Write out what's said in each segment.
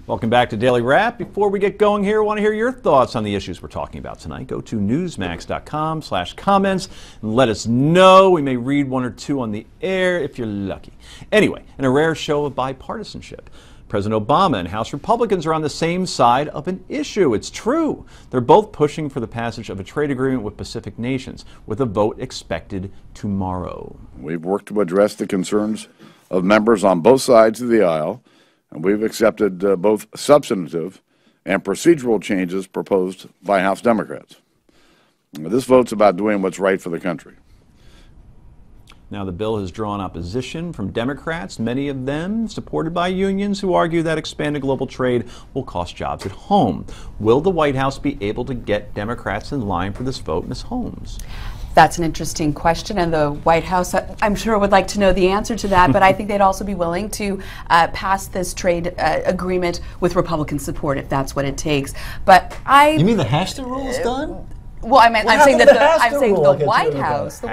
Welcome back to Daily Wrap. Before we get going here, I want to hear your thoughts on the issues we're talking about tonight. Go to newsmax.com/comments and let us know. We may read one or two on the air if you're lucky. Anyway, in a rare show of bipartisanship, President Obama and House Republicans are on the same side of an issue. It's true. They're both pushing for the passage of a trade agreement with Pacific nations, with a vote expected tomorrow. We've worked to address the concerns of members on both sides of the aisle, and we've accepted both substantive and procedural changes proposed by House Democrats. This vote's about doing what's right for the country. Now, the bill has drawn opposition from Democrats, many of them supported by unions who argue that expanded global trade will cost jobs at home. Will the White House be able to get Democrats in line for this vote, Ms. Holmes? That's an interesting question, and the White House, I'm sure, would like to know the answer to that, but I think they'd also be willing to pass this trade agreement with Republican support if that's what it takes. But You mean the Hastert rule is done? Well, I'm saying that the White House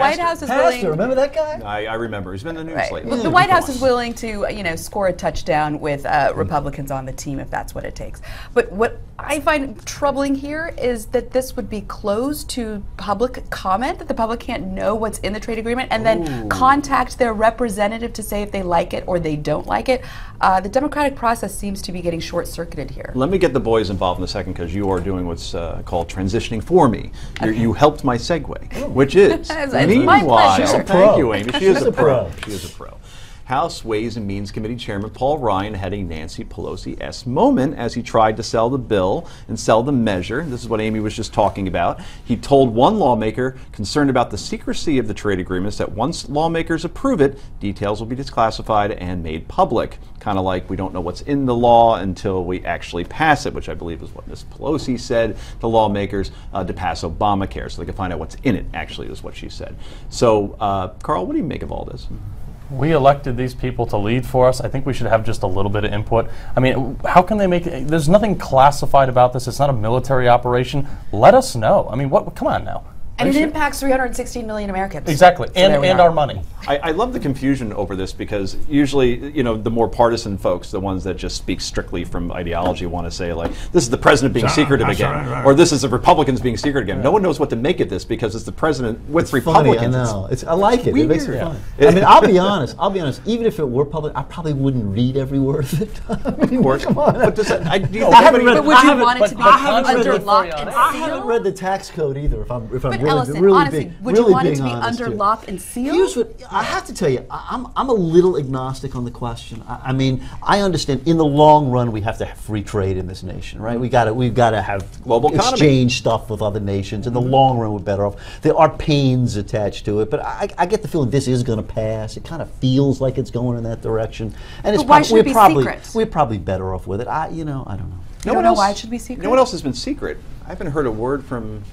is willing. Remember that guy? I remember. He's been in the news lately. Well, the White House is willing to, score a touchdown with Republicans on the team if that's what it takes. But what I find troubling here is that this would be closed to public comment, that the public can't know what's in the trade agreement, and then contact their representative to say if they like it or they don't like it. The democratic process seems to be getting short-circuited here. Let me get the boys involved in a second, because you are doing what's called transitioning for me. You helped my segue, which is, meanwhile, thank you, Amy. She is a pro. She is a pro. House Ways and Means Committee Chairman Paul Ryan had a Nancy Pelosi-esque moment as he tried to sell the bill and sell the measure. This is what Amy was just talking about. He told one lawmaker concerned about the secrecy of the trade agreements that once lawmakers approve it, details will be declassified and made public. Kind of like we don't know what's in the law until we actually pass it, which I believe is what Ms. Pelosi said to lawmakers to pass Obamacare, so they can find out what's in it, actually, is what she said. So, Carl, what do you make of all this? We elected these people to lead for us. I think we should have just a little bit of input. I mean, how can they make it? There's nothing classified about this. It's not a military operation. Let us know. I mean, come on now. And it impacts 316 million Americans. Exactly, so and our money. I love the confusion over this, because usually, the more partisan folks, the ones that just speak strictly from ideology, want to say, like, this is the president being secretive again, or this is the Republicans being secretive again. No one knows what to make of this, because it's the president with Republicans. Funny, I know. I like it. It makes it fun. I mean, I'll be honest. Even if it were public, I probably wouldn't read every word of it. I mean, come on. But does that, would you want it to be under lock and seal? I haven't read the tax code either. If I'm Ellison, really honestly, would you want it to be under lock and seal? Here's what I have to tell you. I'm a little agnostic on the question. I mean, I understand in the long run we have to have free trade in this nation, right? We've got to have global exchange stuff with other nations. In the long run, we're better off. There are pains attached to it, but I get the feeling this is going to pass. It kind of feels like it's going in that direction, and but why should it be secret? We're probably better off with it. I don't know. You don't know why it should be secret? You know what else has been secret? I haven't heard a word from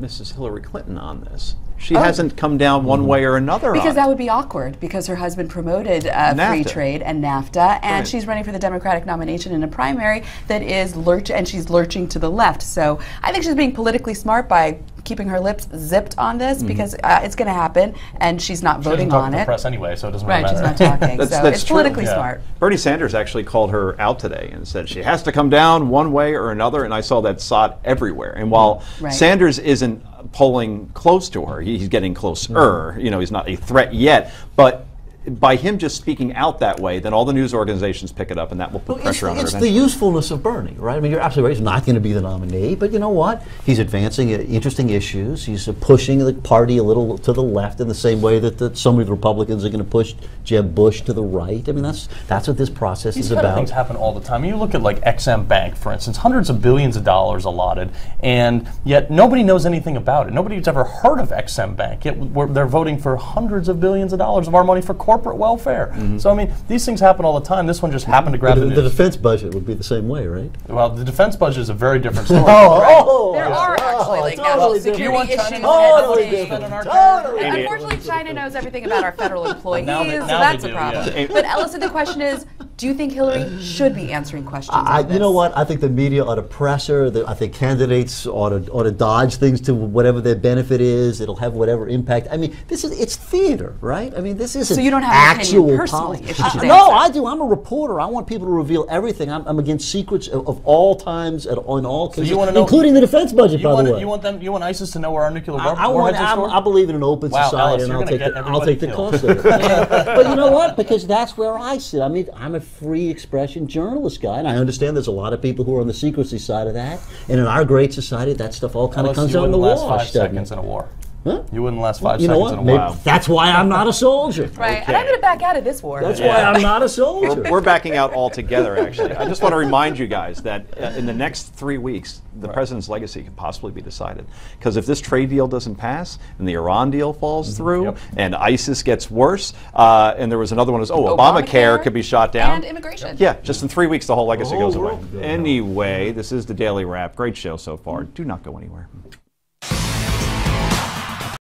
Mrs. Hillary Clinton on this. She hasn't come down one way or another. Because that would be awkward, because her husband promoted free trade and NAFTA, and she's running for the Democratic nomination in a primary that is she's lurching to the left. So I think she's being politically smart by keeping her lips zipped on this, because it's going to happen, and she's not voting on it. She doesn't talk to the press anyway, so it doesn't really matter. She's not talking. So it's politically smart. Bernie Sanders actually called her out today and said she has to come down one way or another, and I saw that sod everywhere. And while Sanders isn't polling close to her, he's getting closer. He's not a threat yet, but by him just speaking out that way, then all the news organizations pick it up, and that will put pressure on her. It's the usefulness of Bernie, right? I mean, you're absolutely right. He's not going to be the nominee, but you know what? He's advancing interesting issues. He's pushing the party a little to the left in the same way that some of the Republicans are going to push Jeb Bush to the right. I mean, that's what this process is about. These kind of things happen all the time. You look at like XM Bank, for instance, hundreds of billions of dollars allotted, and yet nobody knows anything about it. Nobody's ever heard of XM Bank, yet they're voting for hundreds of billions of dollars of our money for corporate welfare. So, I mean, these things happen all the time. This one just happened to grab the news. The defense budget would be the same way, right? Well, the defense budget is a very different story. There are actually national security issues. Unfortunately, China knows everything about our federal employees, so that's a problem. But Ellison, the question is, Do you think Hillary should be answering questions on this? You know what? I think the media ought to press her. I think candidates ought to dodge things to whatever their benefit is. It'll have whatever impact. I mean, it's theater, right? I mean, this isn't so you don't have actual an opinion personally. If she no, I do. I'm a reporter. I want people to reveal everything. I'm against secrets of all times and in all cases, you know, including the defense budget. By the way, you want ISIS to know where our nuclear I believe in an open society, and I'll take the cost of it. But you know what? Because that's where I sit. I mean, I'm a free expression journalist guy, and I understand there's a lot of people who are on the secrecy side of that. And in our great society, that stuff all kind of comes out in the wash. You wouldn't last 5 seconds in a war. Huh? You wouldn't last 5 seconds in a war. Maybe that's why I'm not a soldier. Right, and I'm going to back out of this war. That's why I'm not a soldier. We're backing out altogether, actually. I just want to remind you guys that in the next 3 weeks, the president's legacy could possibly be decided. Because if this trade deal doesn't pass, and the Iran deal falls through, and ISIS gets worse, and there was another one, Obamacare could be shot down. And immigration. Yeah, just in 3 weeks, the whole legacy goes away. Anyway, this is the Daily Wrap. Great show so far. Do not go anywhere.